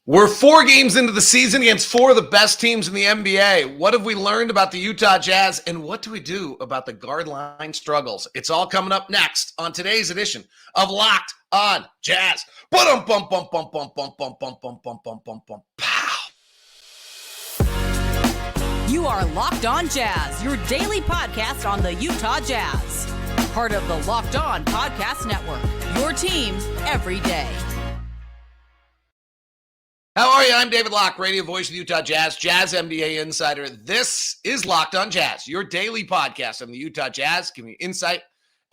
We're 4 games into the season against 4 of the best teams in the NBA. What have we learned about the Utah Jazz, and what do we do about the guard line struggles? It's all coming up next on today's edition of Locked on Jazz. Pow. You are Locked on Jazz, your daily podcast on the Utah Jazz. Part of the Locked on Podcast Network, your team every day. How are you? I'm David Locke, radio voice of the Utah Jazz, Jazz NBA insider. This is Locked on Jazz, your daily podcast on the Utah Jazz, giving you insight,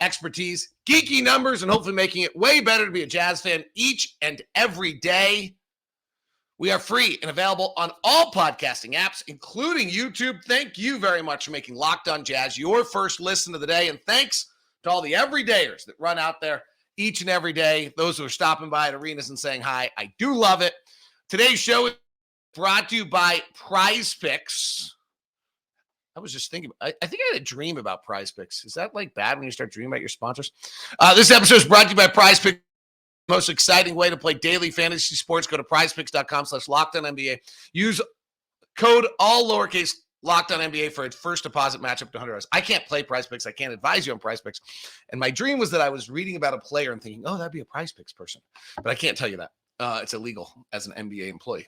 expertise, geeky numbers, and hopefully making it way better to be a Jazz fan each and every day. We are free and available on all podcasting apps, including YouTube. Thank you very much for making Locked on Jazz your first listen of the day, and thanks to all the everydayers that run out there each and every day, those who are stopping by at arenas and saying hi. I do love it. Today's show is brought to you by Prize Picks. I was just thinking, I think I had a dream about Prize Picks. Is that like bad when you start dreaming about your sponsors? This episode is brought to you by Prize Picks. The most exciting way to play daily fantasy sports. Go to prizepicks.com/LockedOnNBA. Use code all lowercase LockedOnNBA for a first deposit match up to $100. I can't play Prize Picks. I can't advise you on Prize Picks. And my dream was that I was reading about a player and thinking, oh, that'd be a Prize Picks person. But I can't tell you that. It's illegal as an NBA employee.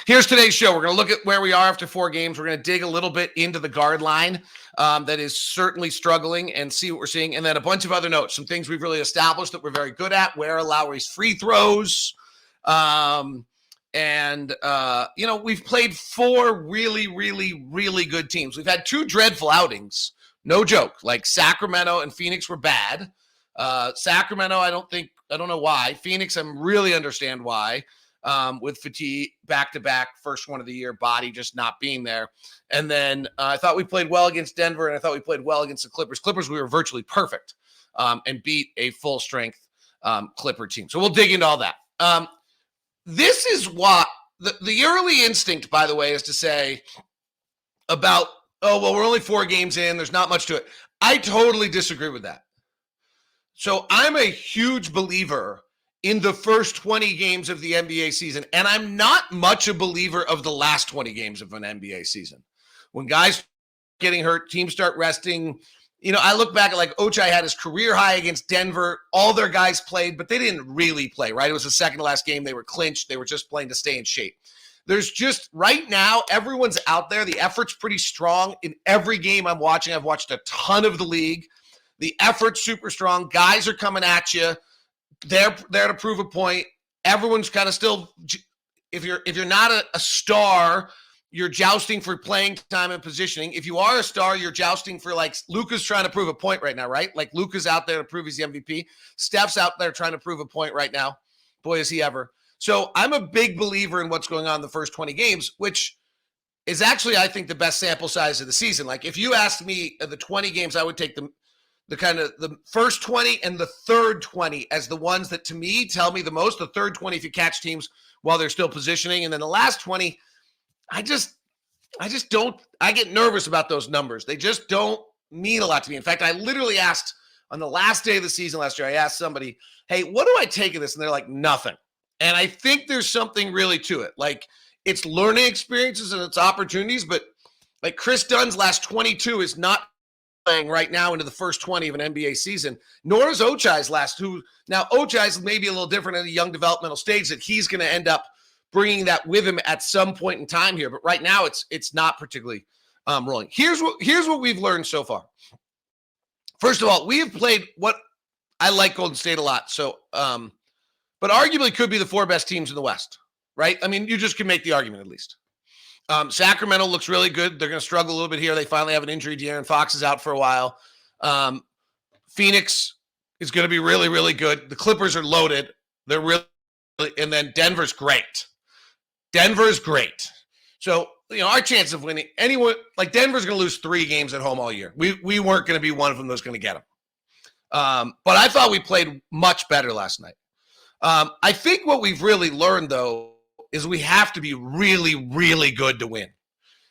Here's today's show. We're going to look at where we are after 4 games. We're going to dig a little bit into the guard line that is certainly struggling and see what we're seeing. And then a bunch of other notes, some things we've really established that we're very good at. Where are Lauri's free throws? We've played 4 really good teams. We've had 2 dreadful outings. No joke. Like Sacramento and Phoenix were bad. Sacramento, I don't know why. Phoenix, I really understand why. With fatigue, back-to-back, first one of the year, body just not being there. And then I thought we played well against Denver, and I thought we played well against the Clippers. Clippers, we were virtually perfect and beat a full-strength Clipper team. So we'll dig into all that. This is what the early instinct, by the way, is to say about, we're only 4 games in. There's not much to it. I totally disagree with that. So I'm a huge believer in the first 20 games of the NBA season, and I'm not much a believer of the last 20 games of an NBA season. When guys getting hurt, teams start resting. I look back at like Ochai had his career high against Denver. All their guys played, but they didn't really play, right? It was the second to last game. They were clinched. They were just playing to stay in shape. There's just, right now, everyone's out there. The effort's pretty strong in every game I'm watching. I've watched a ton of the league. The effort's super strong. Guys are coming at you. They're there to prove a point. Everyone's kind of still, if you're not a star, you're jousting for playing time and positioning. If you are a star, you're jousting for, like, Luka's trying to prove a point right now, right? Like, Luka's out there to prove he's the MVP. Steph's out there trying to prove a point right now. Boy, is he ever. So I'm a big believer in what's going on in the first 20 games, which is actually, I think, the best sample size of the season. Like, if you asked me the 20 games, I would take the first 20 and the third 20 as the ones that, to me, tell me the most. The third 20, if you catch teams while they're still positioning. And then the last 20, I get nervous about those numbers. They just don't mean a lot to me. In fact, I literally asked on the last day of the season last year, I asked somebody, hey, what do I take of this? And they're like, nothing. And I think there's something really to it. Like, it's learning experiences and it's opportunities, but like Chris Dunn's last 22 is not playing right now into the first 20 of an NBA season, nor is Ochai's last. Now Ochai's maybe a little different at a young developmental stage that he's going to end up bringing that with him at some point in time here. But right now it's not particularly rolling. Here's what we've learned so far. First of all, we have played what I like Golden State a lot. So, but arguably could be the 4 best teams in the West, right? I mean, you just can make the argument at least. Sacramento looks really good. They're going to struggle a little bit here. They finally have an injury. De'Aaron Fox is out for a while. Phoenix is going to be really good. The Clippers are loaded. They're really, and then Denver's great. Denver's great. So, our chance of winning, anyone, like Denver's going to lose 3 games at home all year. We weren't going to be one of them that's going to get them. But I thought we played much better last night. I think what we've really learned, though, is we have to be really good to win.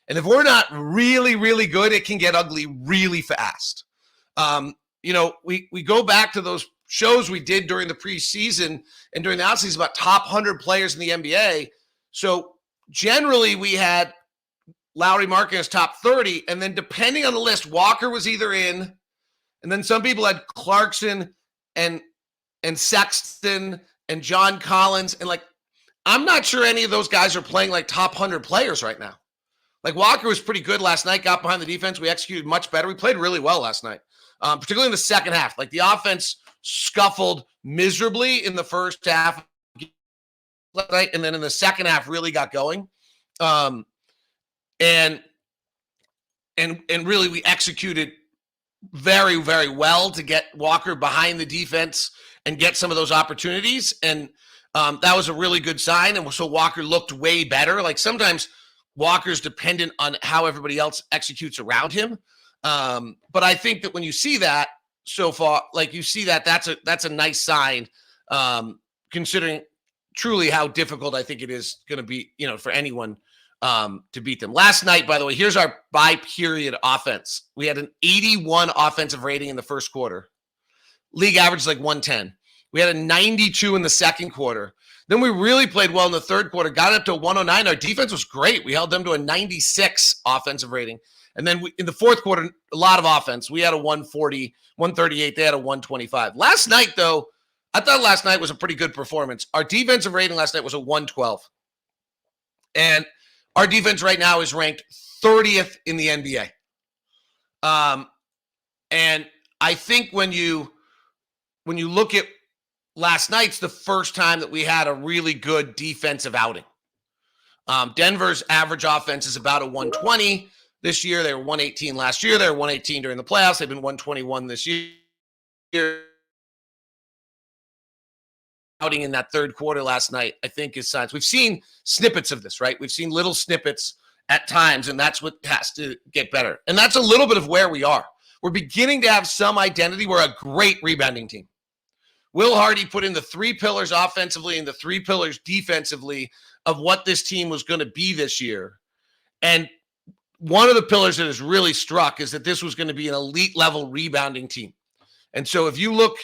And if we're not really good, it can get ugly really fast. We go back to those shows we did during the preseason and during the offseason about top 100 players in the NBA. So generally we had Lauri Markkanen as top 30, and then depending on the list, Walker was either in, and then some people had Clarkson and Sexton and John Collins, and like I'm not sure any of those guys are playing like top 100 players right now. Like Walker was pretty good last night, got behind the defense. We executed much better. We played really well last night, particularly in the second half. Like the offense scuffled miserably in the first half last night, and then in the second half really got going. And really we executed very, very well to get Walker behind the defense and get some of those opportunities. And that was a really good sign. And so Walker looked way better. Like sometimes Walker's dependent on how everybody else executes around him. But I think that when you see that so far, like you see that that's a nice sign, considering truly how difficult I think it is going to be, for anyone to beat them. Last night, by the way, here's our by-period offense. We had an 81 offensive rating in the first quarter. League average is like 110. We had a 92 in the second quarter. Then we really played well in the third quarter, got up to 109. Our defense was great. We held them to a 96 offensive rating. And then in the fourth quarter, a lot of offense. We had a 140, 138. They had a 125. Last night, though, I thought last night was a pretty good performance. Our defensive rating last night was a 112. And our defense right now is ranked 30th in the NBA. And I think when you look at last night's the first time that we had a really good defensive outing. Denver's average offense is about a 120 this year. They were 118 last year. They were 118 during the playoffs. They've been 121 this year. Outing in that third quarter last night, I think, is signs. We've seen snippets of this, right? We've seen little snippets at times, and that's what has to get better. And that's a little bit of where we are. We're beginning to have some identity. We're a great rebounding team. Will Hardy put in the three pillars offensively and the three pillars defensively of what this team was going to be this year. And one of the pillars that has really struck is that this was going to be an elite level rebounding team. And so if you look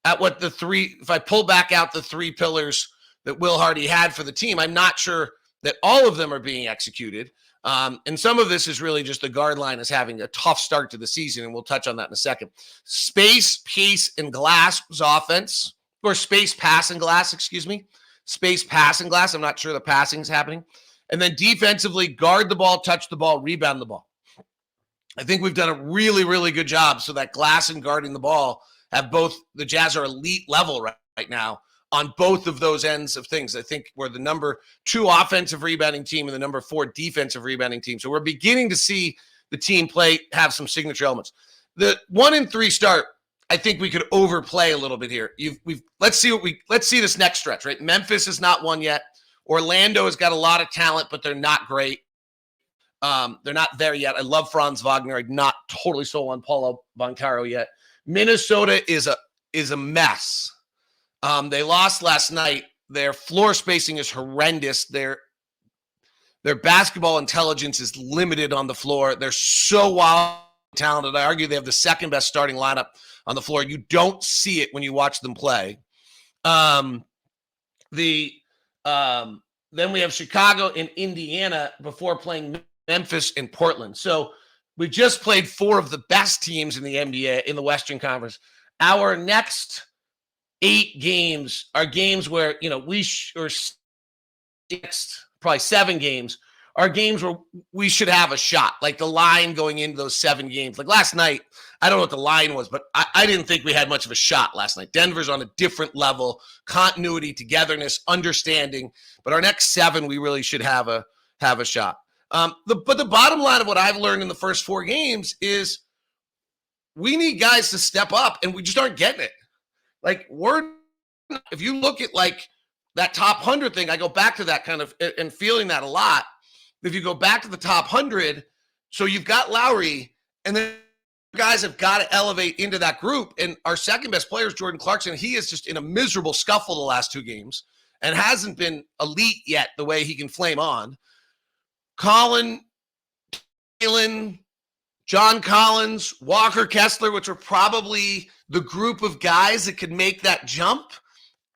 at what if I pull back out the three pillars that Will Hardy had for the team, I'm not sure that all of them are being executed. And some of this is really just the guard line is having a tough start to the season, and we'll touch on that in a second. Space, pace, and glass was offense, or space, pass, and glass, Space, pass, and glass. I'm not sure the passing is happening. And then defensively, guard the ball, touch the ball, rebound the ball. I think we've done a really, really good job so that glass and guarding the ball have both. The Jazz are elite level right now on both of those ends of things. I think we're the number 2 offensive rebounding team and the number 4 defensive rebounding team. So we're beginning to see the team have some signature elements. The 1 and 3 start, I think we could overplay a little bit here. Let's see this next stretch, right? Memphis is not won yet. Orlando has got a lot of talent, but they're not great. They're not there yet. I love Franz Wagner. I'm not totally sold on Paulo Banchero yet. Minnesota is a mess. They lost last night. Their floor spacing is horrendous. Their basketball intelligence is limited on the floor. They're so wild talented. I argue they have the second best starting lineup on the floor. You don't see it when you watch them play. Then we have Chicago and Indiana before playing Memphis and Portland. So we just played 4 of the best teams in the NBA in the Western Conference. Our next 8 games are games where, or probably 7 games are games where we should have a shot. Like the line going into those 7 games. Like last night, I don't know what the line was, but I didn't think we had much of a shot last night. Denver's on a different level, continuity, togetherness, understanding. But our next 7, we really should have a shot. But the bottom line of what I've learned in the first 4 games is we need guys to step up, and we just aren't getting it. Like if you look at like that top 100 thing, I go back to that kind of and feeling that a lot. If you go back to the top 100, so you've got Lauri, and then guys have got to elevate into that group. And our second best player is Jordan Clarkson. He is just in a miserable scuffle the last 2 games and hasn't been elite yet the way he can flame on. Colin, Jalen, John Collins, Walker Kessler, which are probably the group of guys that could make that jump.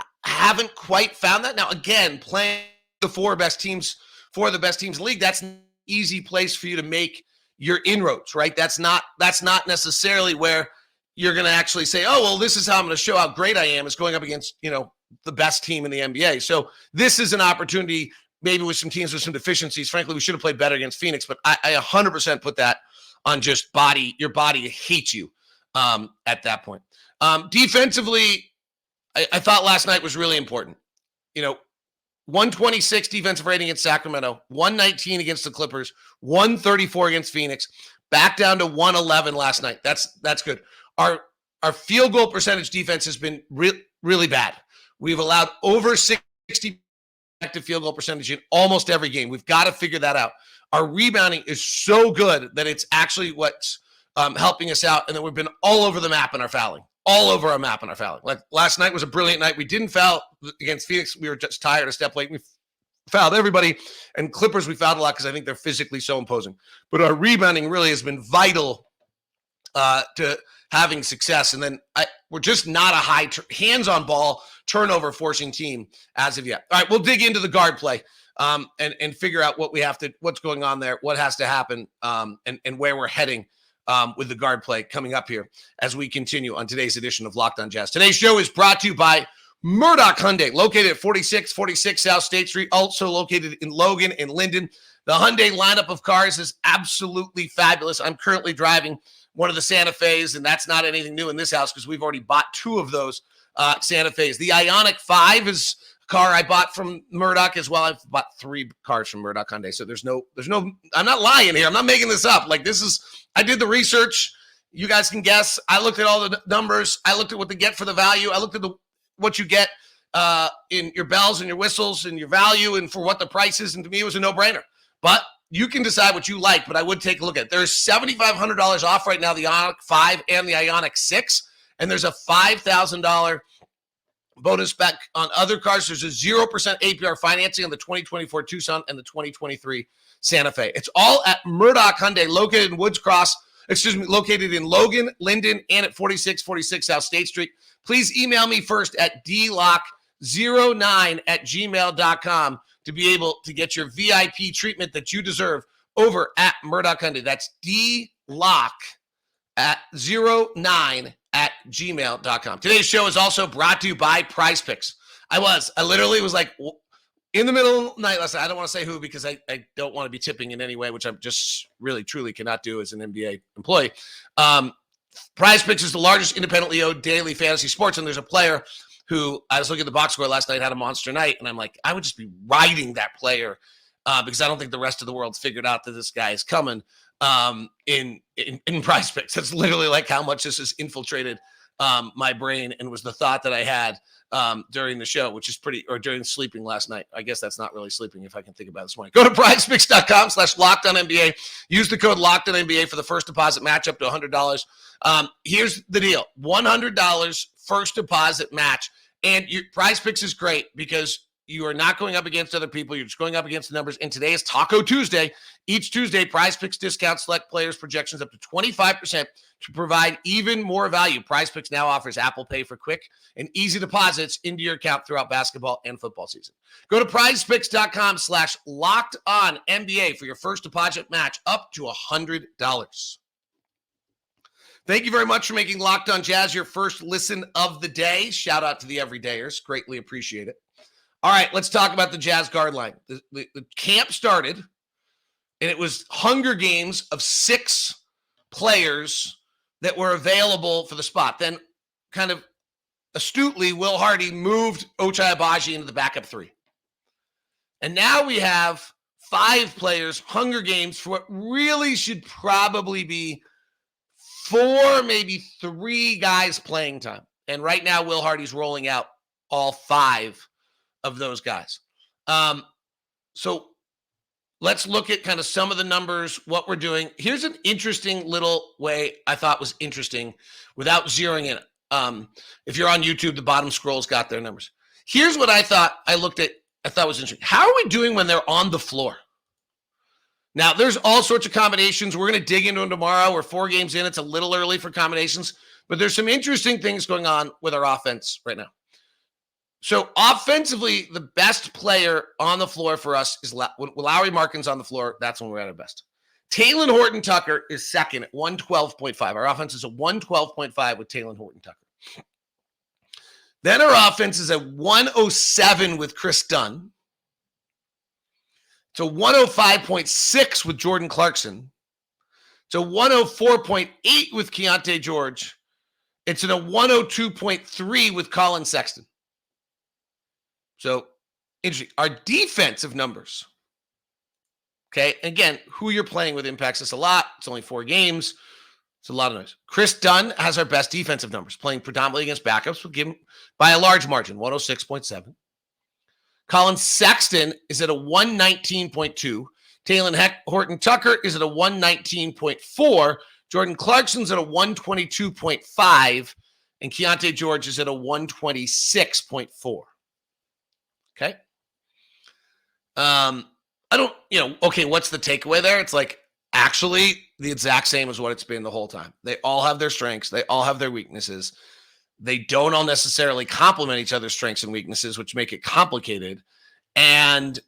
I haven't quite found that. Now, again, playing the four the best teams in the league, that's an easy place for you to make your inroads, right? That's not necessarily where you're going to actually say, oh, well, this is how I'm going to show how great I am, is going up against, the best team in the NBA. So this is an opportunity, maybe with some teams with some deficiencies. Frankly, we should have played better against Phoenix, but I 100% put that on just your body hates you at that point. Defensively, I thought last night was really important. 126 defensive rating against Sacramento, 119 against the Clippers, 134 against Phoenix, back down to 111 last night. That's good. Our field goal percentage defense has been really bad. We've allowed over 60 effective field goal percentage in almost every game. We've got to figure that out. Our rebounding is so good that it's actually what's helping us out, and then we've been all over the map in our fouling. All over our map in our fouling. Like last night was a brilliant night. We didn't foul against Phoenix. We were just tired, a step late. We fouled everybody. And Clippers, we fouled a lot because I think they're physically so imposing. But our rebounding really has been vital to having success. And then we're just not a high hands-on ball turnover forcing team as of yet. All right, we'll dig into the guard play and figure out what's going on there, what has to happen, and where we're heading with the guard play coming up here as we continue on today's edition of Locked On Jazz. Today's show is brought to you by Murdoch Hyundai, located at 4646 South State Street, also located in Logan and Linden. The Hyundai lineup of cars is absolutely fabulous. I'm currently driving one of the Santa Fe's, and that's not anything new in this house because we've already bought two of those Santa Fe's. The Ioniq 5 is a car I bought from Murdoch as well. I've bought 3 cars from Murdoch Hyundai, so there's no, I'm not lying here. I'm not making this up. Like, I did the research. You guys can guess. I looked at all the numbers. I looked at what they get for the value. I looked at what you get in your bells and your whistles and your value and for what the price is. And to me, it was a no-brainer. But you can decide what you like, but I would take a look at it. There's $7,500 off right now, the Ioniq 5 and the Ioniq 6. And there's a $5,000 bonus back on other cars. There's a 0% APR financing on the 2024 Tucson and the 2023 Santa Fe. It's all at Murdoch Hyundai, located in Logan, Linden, and at 4646 South State Street. Please email me first at dlock09@gmail.com to be able to get your VIP treatment that you deserve over at Murdoch Hyundai. That's dlock09@gmail.com. Today's show is also brought to you by Prize Picks. I literally was like, in the middle of the night last night, I don't want to say who because I don't want to be tipping in any way, which I'm just really, truly cannot do as an NBA employee. Prize Picks is the largest independently owned daily fantasy sports, and there's a player who I was looking at the box score last night, had a monster night, and I'm like, I would just be riding that player because I don't think the rest of the world's figured out that this guy is coming in Prize Picks. That's literally like how much this has infiltrated my brain and was the thought that I had during the show, or during sleeping last night. I guess that's not really sleeping if I can think about it this morning. Go to prizepicks.com/LockedOnNBA. Use the code LockedOnNBA for the first deposit match up to $100. Here's the deal. $100 first deposit match. And Prize Picks is great because you are not going up against other people. You're just going up against the numbers. And today is Taco Tuesday. Each Tuesday, Prize Picks discounts select players' projections up to 25% to provide even more value. Prize Picks now offers Apple Pay for quick and easy deposits into your account throughout basketball and football season. Go to prizepicks.com/LockedOnNBA for your first deposit match up to $100. Thank you very much for making Locked On Jazz your first listen of the day. Shout out to the everydayers. Greatly appreciate it. All right, let's talk about the Jazz guard line. The camp started, and it was Hunger Games of 6 players that were available for the spot. Then, kind of astutely, Will Hardy moved Ochai Agbaji into the backup 3. And now we have 5 players, Hunger Games, for what really should probably be 4, maybe 3 guys playing time. And right now, Will Hardy's rolling out all 5 of those guys. So let's look at kind of some of the numbers, what we're doing. Here's an interesting little way I thought was interesting without zeroing in. If you're on YouTube, the bottom scroll's got their numbers. Here's what I thought was interesting. How are we doing when they're on the floor? Now, there's all sorts of combinations. We're going to dig into them tomorrow. We're 4 games in. It's a little early for combinations, but there's some interesting things going on with our offense right now. So offensively, the best player on the floor for us is when Lauri Markkanen's on the floor. That's when we're at our best. Taylor Horton-Tucker is second at 112.5. Our offense is a 112.5 with Taylor Horton-Tucker. Then our offense is at 107 with Chris Dunn. It's a 105.6 with Jordan Clarkson. It's a 104.8 with Keyonte George. It's at a 102.3 with Colin Sexton. So, interesting. Our defensive numbers. Okay, again, who you're playing with impacts us a lot. It's only 4 games. It's a lot of noise. Chris Dunn has our best defensive numbers, playing predominantly against backups. We'll give him by a large margin, 106.7. Colin Sexton is at a 119.2. Taylor Horton-Tucker is at a 119.4. Jordan Clarkson's at a 122.5. And Keyonte George is at a 126.4. Okay. Okay, what's the takeaway there? It's like actually the exact same as what it's been the whole time. They all have their strengths. They all have their weaknesses. They don't all necessarily complement each other's strengths and weaknesses, which make it complicated. And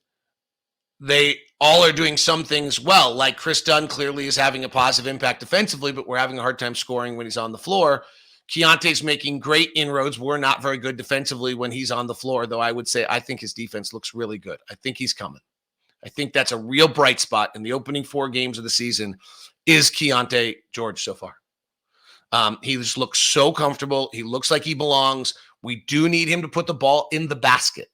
they all are doing some things well, like Chris Dunn clearly is having a positive impact defensively, but we're having a hard time scoring when he's on the floor. Keyonte's making great inroads. We're not very good defensively when he's on the floor, though I would say I think his defense looks really good. I think he's coming. I think that's a real bright spot in the opening 4 games of the season is Keyonte George so far. He just looks so comfortable. He looks like he belongs. We do need him to put the ball in the basket.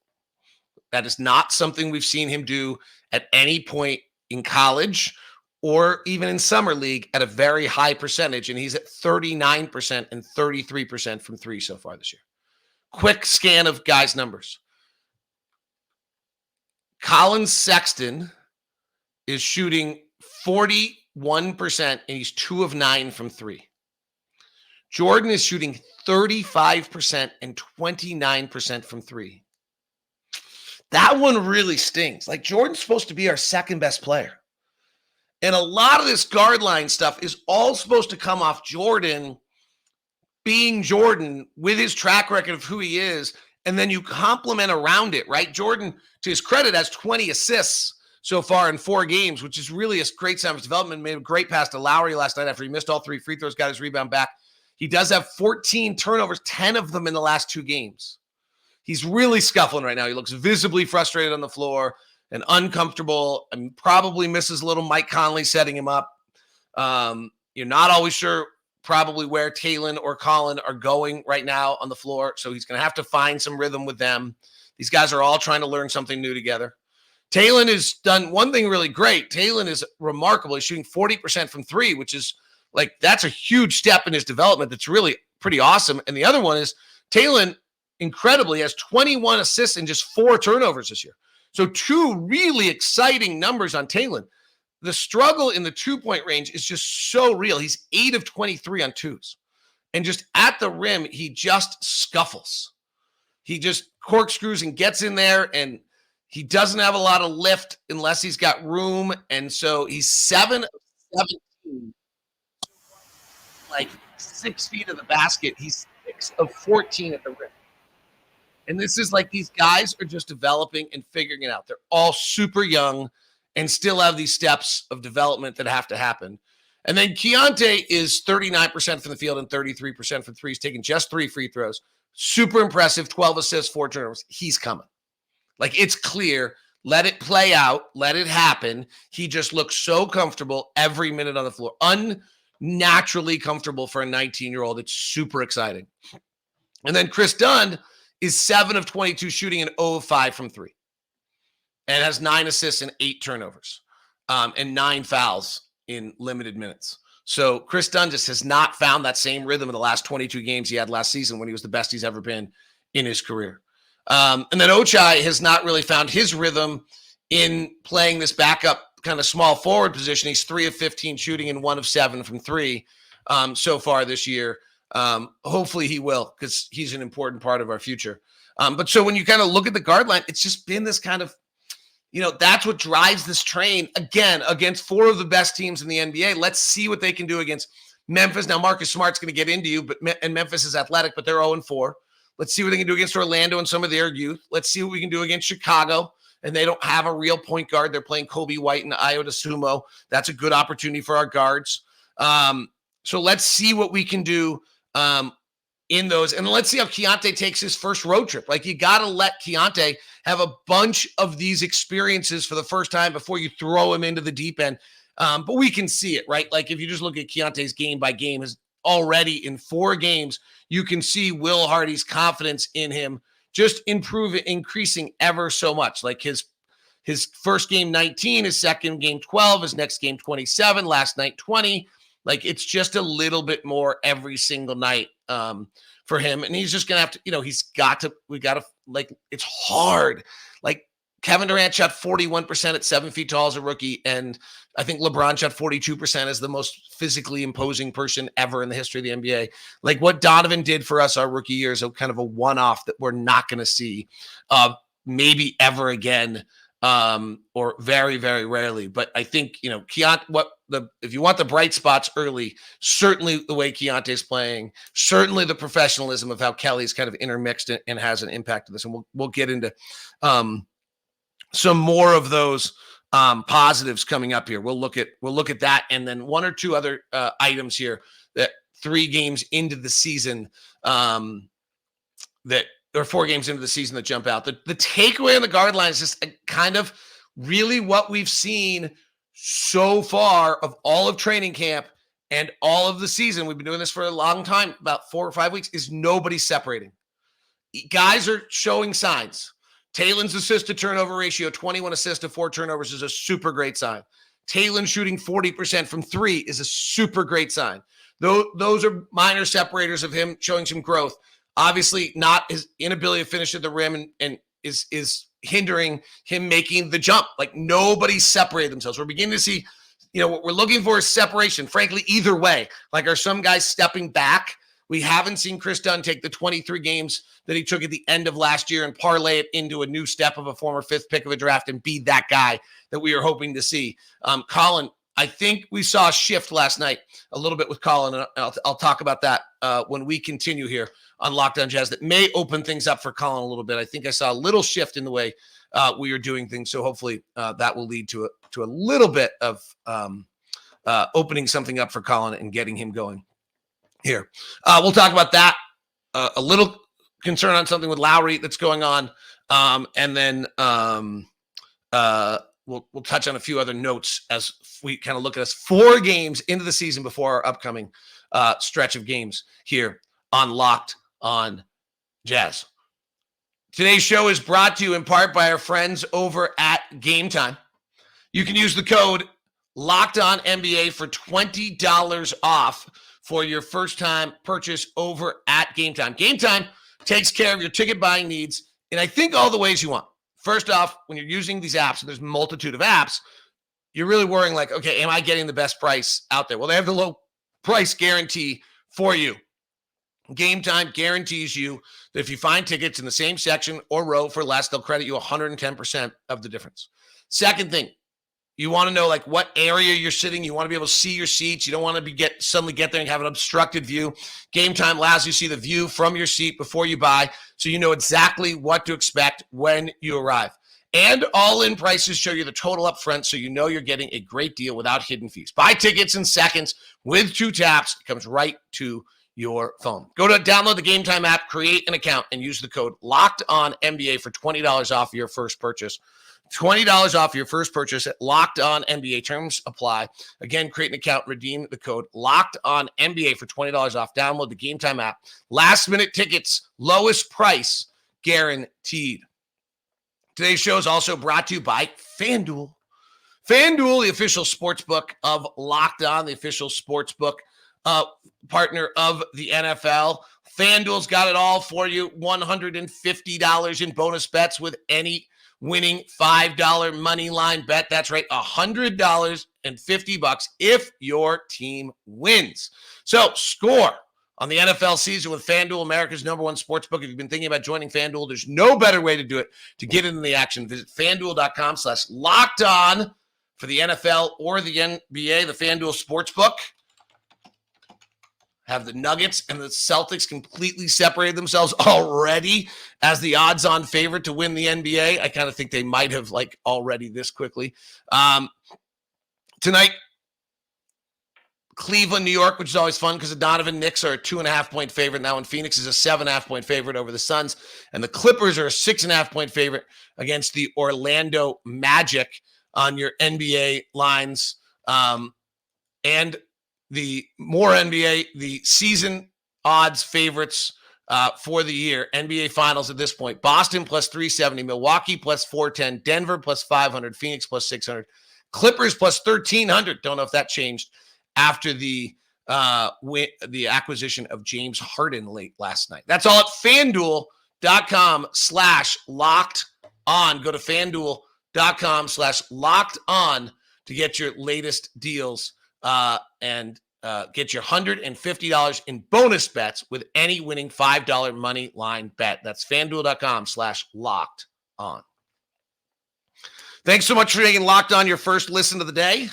That is not something we've seen him do at any point in college or even in summer league at a very high percentage. And he's at 39% and 33% from 3 so far this year. Quick scan of guys' numbers. Colin Sexton is shooting 41% and he's 2 of 9 from 3. Jordan is shooting 35% and 29% from 3. That one really stings. Like, Jordan's supposed to be our second best player. And a lot of this guard line stuff is all supposed to come off Jordan being Jordan with his track record of who he is. And then you complement around it, right? Jordan, to his credit, has 20 assists so far in 4 games, which is really a great sign of his development. Made a great pass to Lauri last night after he missed all 3 free throws, got his rebound back. He does have 14 turnovers, 10 of them in the last 2 games. He's really scuffling right now. He looks visibly frustrated on the floor and uncomfortable and probably misses a little Mike Conley setting him up. You're not always sure probably where Taylor or Colin are going right now on the floor, so he's going to have to find some rhythm with them. These guys are all trying to learn something new together. Taylor has done one thing really great. Taylor is remarkable. He's shooting 40% from 3, which is like, that's a huge step in his development. That's really pretty awesome. And the other one is Taylor, incredibly, has 21 assists and just 4 turnovers this year. So 2 really exciting numbers on Taylor. The struggle in the 2-point range is just so real. He's 8 of 23 on 2s. And just at the rim, he just scuffles. He just corkscrews and gets in there, and he doesn't have a lot of lift unless he's got room. And so he's 7 of 17. Like 6 feet of the basket. He's 6 of 14 at the rim. And this is like, these guys are just developing and figuring it out. They're all super young and still have these steps of development that have to happen. And then Keyonte is 39% from the field and 33% from 3. He's taking just 3 free throws. Super impressive. 12 assists, 4 turnovers. He's coming. Like, it's clear. Let it play out. Let it happen. He just looks so comfortable every minute on the floor. Unnaturally comfortable for a 19-year-old. It's super exciting. And then Chris Dunn is 7 of 22 shooting and 0 of 5 from 3. And has 9 assists and 8 turnovers and 9 fouls in limited minutes. So Chris Dunn just has not found that same rhythm in the last 22 games he had last season when he was the best he's ever been in his career. And then Ochai has not really found his rhythm in playing this backup kind of small forward position. He's 3 of 15 shooting and 1 of 7 from 3 so far this year. Hopefully he will, because he's an important part of our future. But so when you kind of look at the guard line, it's just been this kind of, That's what drives this train, again, against 4 of the best teams in the NBA. Let's see what they can do against Memphis. Now, Marcus Smart's going to get into you, and Memphis is athletic, but they're 0-4. Let's see what they can do against Orlando and some of their youth. Let's see what we can do against Chicago, and they don't have a real point guard. They're playing Kobe White and Ayo Dosunmu. That's a good opportunity for our guards. So let's see what we can do in those. And let's see how Keyonte takes his first road trip. Like, you got to let Keyonte have a bunch of these experiences for the first time before you throw him into the deep end. But we can see it, right? Like, if you just look at Keontae's game by game, is already in 4 games, you can see Will Hardy's confidence in him just increasing ever so much. Like, his first game 19, his second game 12, his next game 27, last night 20. Like, it's just a little bit more every single night for him. And he's just going to have to, it's hard. Like, Kevin Durant shot 41% at 7 feet tall as a rookie. And I think LeBron shot 42% as the most physically imposing person ever in the history of the NBA. Like, what Donovan did for us our rookie year is a kind of a one-off that we're not going to see maybe ever again, or very, very rarely. But I think, Keyonte, if you want the bright spots early, certainly the way Keontae's playing, certainly the professionalism of how Kelly's kind of intermixed and has an impact on this. And we'll get into some more of those positives coming up here. We'll look at that, and then 1 or 2 other items here that 3 games into the season or 4 games into the season that jump out. The takeaway on the guard line is just kind of really what we've seen so far of all of training camp and all of the season. We've been doing this for a long time, about 4 or 5 weeks, is nobody separating. Guys are showing signs. Taylor's assist to turnover ratio, 21 assists to 4 turnovers, is a super great sign. Taylor shooting 40% from 3 is a super great sign. Those are minor separators of him showing some growth. Obviously, not his inability to finish at the rim and is hindering him making the jump. Like, nobody separated themselves. We're beginning to see, what we're looking for is separation, frankly, either way. Like, are some guys stepping back? We haven't seen Chris Dunn take the 23 games that he took at the end of last year and parlay it into a new step of a former 5th pick of a draft and be that guy that we are hoping to see. Colin, I think we saw a shift last night a little bit with Colin, and I'll talk about that when we continue here on Locked On Jazz. That may open things up for Colin a little bit. I think I saw a little shift in the way we are doing things, so hopefully that will lead to a little bit of opening something up for Colin and getting him going here. We'll talk about that. A little concern on something with Lauri that's going on, and then we'll touch on a few other notes as we kind of look at us 4 games into the season before our upcoming stretch of games here on Locked On Jazz. Today's show is brought to you in part by our friends over at Game Time. You can use the code LOCKEDONNBA for $20 off for your first-time purchase over at Game Time. Game Time takes care of your ticket buying needs in, I think, all the ways you want. First off, when you're using these apps, and there's a multitude of apps, you're really worrying like, okay, am I getting the best price out there? Well, they have the low price guarantee for you. Game Time guarantees you that if you find tickets in the same section or row for less, they'll credit you 110% of the difference. Second thing, you want to know like what area you're sitting. You want to be able to see your seats. You don't want to suddenly get there and have an obstructed view. Game Time allows you to see the view from your seat before you buy, so you know exactly what to expect when you arrive. And all-in prices show you the total up front, so you know you're getting a great deal without hidden fees. Buy tickets in seconds with 2 taps. It comes right to your phone. Go to download the Game Time app, create an account, and use the code LOCKEDONNBA for $20 off your first purchase. $20 off your first purchase at LOCKEDONNBA. Terms apply. Again, create an account, redeem the code LOCKEDONNBA for $20 off. Download the Game Time app. Last-minute tickets, lowest price guaranteed. Today's show is also brought to you by FanDuel. FanDuel, the official sportsbook of Locked On, the official sportsbook partner of the NFL. FanDuel's got it all for you. $150 in bonus bets with any winning $5 money line bet. That's right, $100 and $50 if your team wins. So score on the NFL season with FanDuel, America's #1 sportsbook. If you've been thinking about joining FanDuel, there's no better way to do it to get into the action. Visit FanDuel.com/lockedon for the NFL or the NBA, the FanDuel Sportsbook. Have the Nuggets and the Celtics completely separated themselves already as the odds-on favorite to win the NBA. I kind of think they might have already this quickly. Tonight, Cleveland, New York, which is always fun because the Donovan Knicks are a 2.5-point favorite now, and Phoenix is a 7.5-point favorite over the Suns, and the Clippers are a 6.5-point favorite against the Orlando Magic on your NBA lines. And the more NBA, the season odds favorites for the year, NBA Finals at this point: Boston plus 370, Milwaukee plus 410, Denver plus 500, Phoenix plus 600, Clippers plus 1,300. Don't know if that changed after the acquisition of James Harden late last night. That's all at FanDuel.com/locked-on. Go to FanDuel.com/locked-on to get your latest deals and get your $150 in bonus bets with any winning $5 money line bet. That's FanDuel.com/locked-on. Thanks so much for making Locked On your first listen of the day.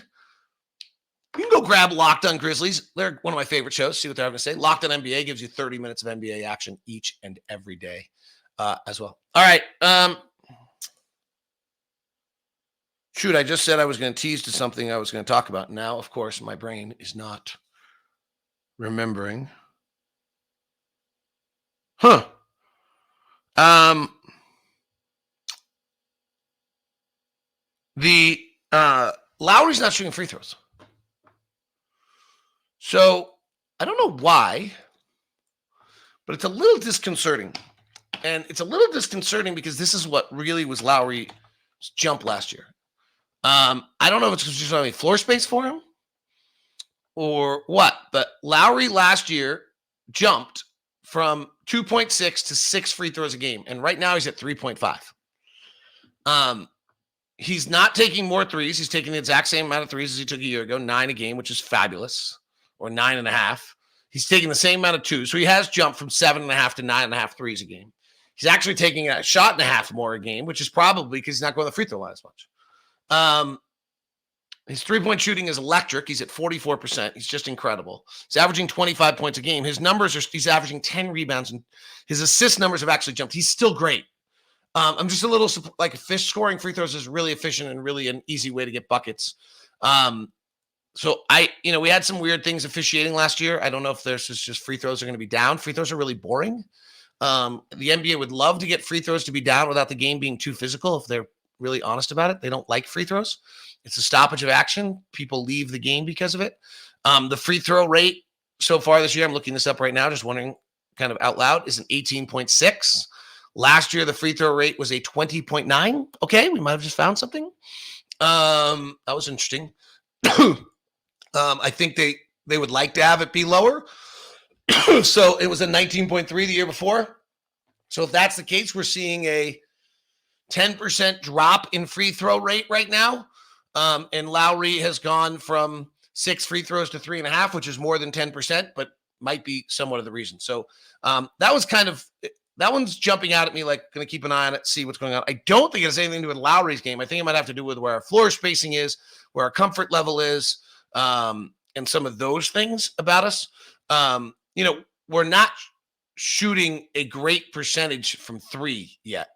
You can go grab Locked On Grizzlies. They're one of my favorite shows. See what they're having to say. Locked On NBA gives you 30 minutes of NBA action each and every day as well. All right. Shoot, I just said I was going to tease to something I was going to talk about. Now, of course, my brain is not remembering. Lauri's not shooting free throws. So I don't know why, but it's a little disconcerting. And it's a little disconcerting because this is what really was Lauri's jump last year. I don't know if it's because there's only floor space for him or what, but Lauri last year jumped from 2.6 to 6 free throws a game. And right now he's at 3.5. He's not taking more threes. He's taking the exact same amount of threes as he took a year ago, 9 a game, which is fabulous, or 9.5. He's taking the same amount of twos. So he has jumped from 7.5 to 9.5 threes a game. He's actually taking a shot and a half more a game, which is probably because he's not going to the free throw line as much. His three-point shooting is electric. He's at 44%. He's just incredible. He's averaging 25 points a game. His numbers he's averaging 10 rebounds, and his assist numbers have actually jumped. He's still great. I'm just a little like fish scoring free throws is really efficient and really an easy way to get buckets. So we had some weird things officiating last year. I don't know if there's just free throws are going to be down. Free throws are really boring. The NBA would love to get free throws to be down without the game being too physical. If they're really honest about it, they don't like free throws. It's a stoppage of action. People leave the game because of it. The free throw rate so far this year, I'm looking this up right now, just wondering kind of out loud, is an 18.6. Last year, the free throw rate was a 20.9. Okay, we might have just found something. That was interesting. I think they would like to have it be lower. So it was a 19.3 the year before. So if that's the case, we're seeing a 10% drop in free throw rate right now. And Lauri has gone from 6 free throws to 3.5, which is more than 10%, but might be somewhat of the reason. So that one's jumping out at me, like going to keep an eye on it, see what's going on. I don't think it has anything to do with Lauri's game. I think it might have to do with where our floor spacing is, where our comfort level is, and some of those things about us. We're not shooting a great percentage from 3 yet.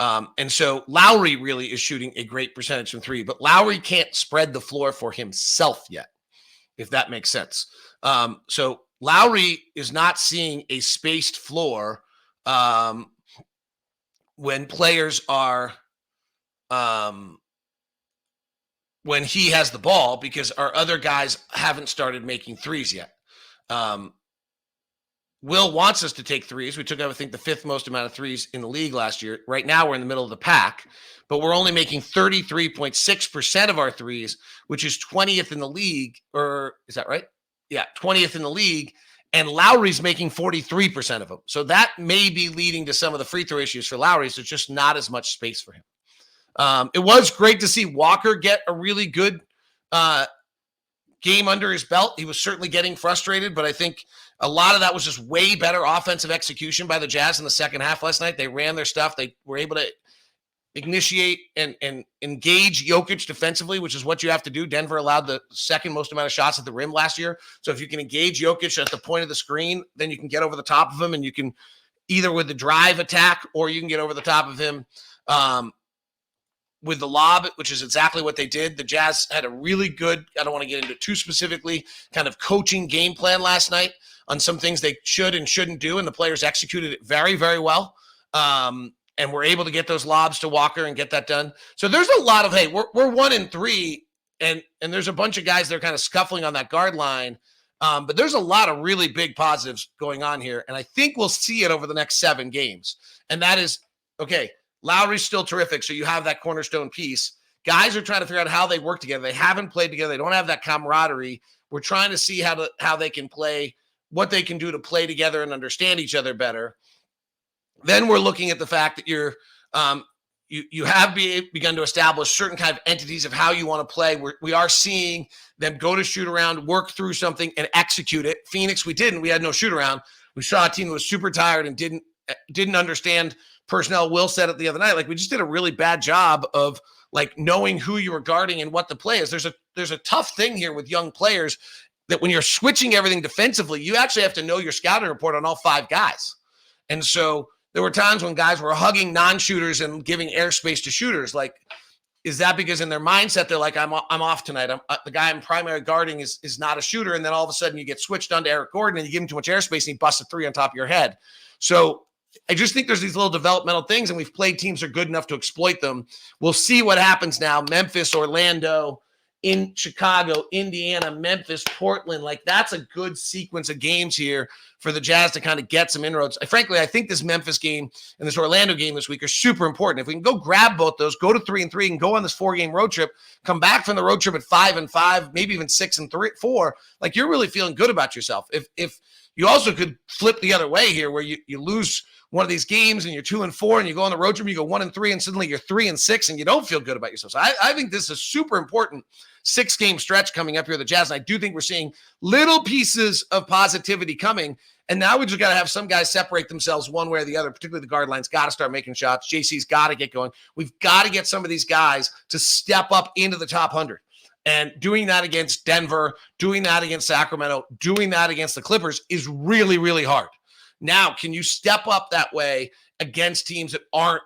And so Lauri really is shooting a great percentage from 3, but Lauri can't spread the floor for himself yet, if that makes sense. So Lauri is not seeing a spaced floor when players are when he has the ball, because our other guys haven't started making threes yet. Will wants us to take threes. We took, I think, the 5th most amount of threes in the league last year. Right now, we're in the middle of the pack, but we're only making 33.6% of our threes, which is 20th in the league. Or is that right? Yeah, 20th in the league. And Lauri's making 43% of them. So that may be leading to some of the free throw issues for Lauri. So just not as much space for him. It was great to see Walker get a really good game under his belt. He was certainly getting frustrated, but I think A lot of that was just way better offensive execution by the Jazz in the second half last night. They ran their stuff. They were able to initiate and engage Jokic defensively, which is what you have to do. Denver allowed the second most amount of shots at the rim last year. So if you can engage Jokic at the point of the screen, then you can get over the top of him, and you can either with the drive attack or you can get over the top of him with the lob, which is exactly what they did. The Jazz had a really good, I don't want to get into it too specifically, kind of coaching game plan last night on some things they should and shouldn't do, and the players executed it very, very well. And we're able to get those lobs to Walker and get that done. So there's a lot of, hey, we're 1-3, and there's a bunch of guys that are kind of scuffling on that guard line. But there's a lot of really big positives going on here, and I think we'll see it over the next 7 games. And that is, okay, Lauri's still terrific, so you have that cornerstone piece. Guys are trying to figure out how they work together. They haven't played together. They don't have that camaraderie. We're trying to see how they can play, what they can do to play together and understand each other better. Then we're looking at the fact that you have begun to establish certain kind of entities of how you want to play. We are seeing them go to shoot around, work through something, and execute it. Phoenix, we didn't. We had no shoot around. We saw a team that was super tired and didn't understand personnel. Will said it the other night. Like, we just did a really bad job of like knowing who you were guarding and what the play is. There's a tough thing here with young players that when you're switching everything defensively, you actually have to know your scouting report on all 5 guys. And so there were times when guys were hugging non-shooters and giving airspace to shooters. Like, is that because in their mindset they're like, I'm off tonight. The guy I'm primary guarding is not a shooter, and then all of a sudden you get switched onto Eric Gordon and you give him too much airspace and he busts a 3 on top of your head. So I just think there's these little developmental things, and we've played teams that are good enough to exploit them. We'll see what happens now. Memphis, Orlando, in Chicago, Indiana, Memphis, Portland. Like, that's a good sequence of games here for the Jazz to kind of get some inroads. Frankly, I think this Memphis game and this Orlando game this week are super important. If we can go grab both those, go to 3-3, and go on this 4-game road trip, come back from the road trip at 5-5, maybe even 6-4, like, you're really feeling good about yourself. If you also could flip the other way here, where you lose one of these games and you're 2-4, and you go on the road trip, you go 1-3, and suddenly you're 3-6, and you don't feel good about yourself. So I think this is a super important 6-game stretch coming up here with the Jazz. And I do think we're seeing little pieces of positivity coming. And now we just got to have some guys separate themselves one way or the other, particularly the guard line's got to start making shots. JC's got to get going. We've got to get some of these guys to step up into the top 100. And doing that against Denver, doing that against Sacramento, doing that against the Clippers is really, really hard. Now, can you step up that way against teams that aren't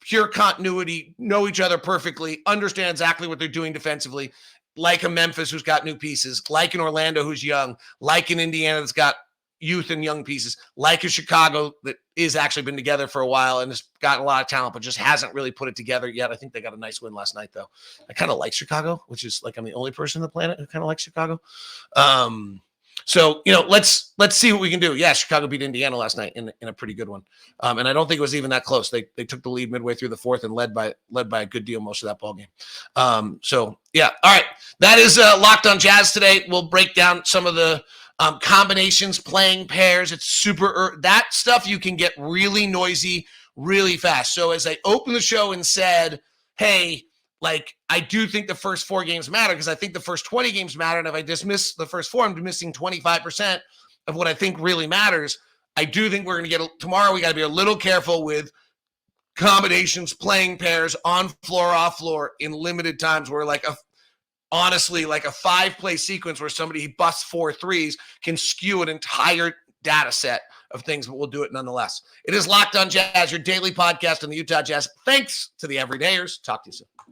pure continuity, know each other perfectly, understand exactly what they're doing defensively, like a Memphis who's got new pieces, like an Orlando who's young, like an Indiana that's got youth and young pieces, like a Chicago that is actually been together for a while and has gotten a lot of talent, but just hasn't really put it together yet. I think they got a nice win last night, though. I kind of like Chicago, which is like I'm the only person on the planet who kind of likes Chicago. So, let's see what we can do. Yeah, Chicago beat Indiana last night in a pretty good one. And I don't think it was even that close. They took the lead midway through the fourth and led by a good deal most of that ball game. So, yeah. All right. That is Locked on Jazz today. We'll break down some of the combinations, playing pairs. It's super that stuff you can get really noisy really fast. So as I opened the show and said, hey, like, I do think the first 4 games matter because I think the first 20 games matter. And if I dismiss the first 4, I'm missing 25% of what I think really matters. I do think we're going to get tomorrow. We got to be a little careful with combinations, playing pairs, on floor, off floor in limited times where honestly, like a 5-play sequence where somebody busts 4 threes can skew an entire data set of things, but we'll do it nonetheless. It is Locked on Jazz, your daily podcast on the Utah Jazz. Thanks to the everydayers. Talk to you soon.